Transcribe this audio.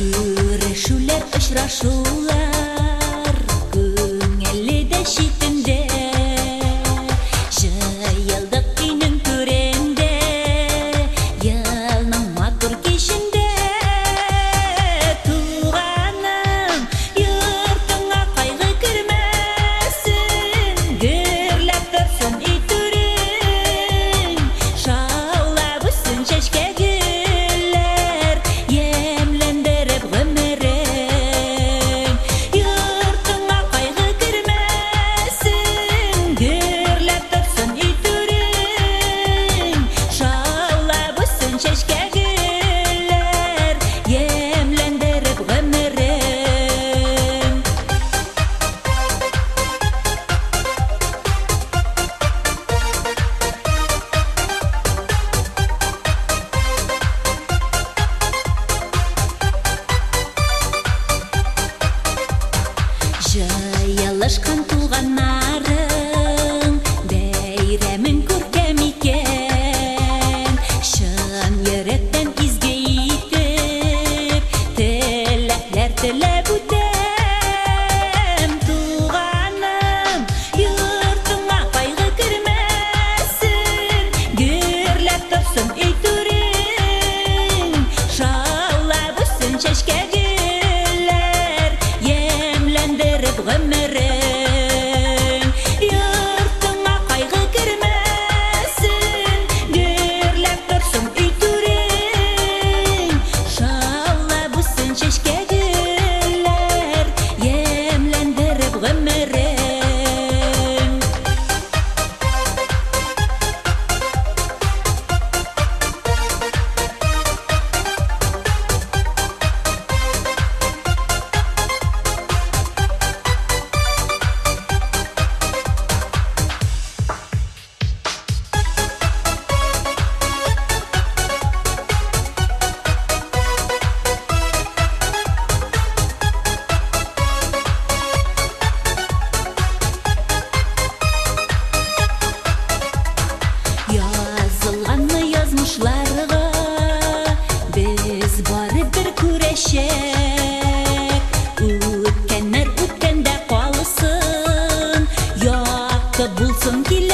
Күрешүләр, очрашулар күңелледә шитендә, җыелдык өйнең түрендә, елның матур кичендә. Туганым, йортыңа кайгы кермәсен, гөрләп торсын өй түрең, шаулап үссен чәчкә гөлләр, ямьләндереп гомерең. Йортыңа кайгы кермәсен, гөрләп торсын өй түрең, шаулап үссен чәчкә гөлләр, ямьләндереп гомерең. Җыелышкан туганнарың, бәйрәмең күркәм икән, чын йөрәктән изге итеп, теләкләр теләп үтәм. Туганым, йортыңа кайгы кермәсен, гөрләп торсын өй түрең, шаулап үссен чәчкә гөлләр, ямьләндереп гомерең. Йортыңа кайгы кермәсен, гөрләп торсын өй түрең, шаулап үссен чәчкә гөлләр, ямьләндереп гомерең. Язылганны язмышларга без барыбер күрәчәк. Үткәннәр үткәндә калсын, якты булсын киләчәк.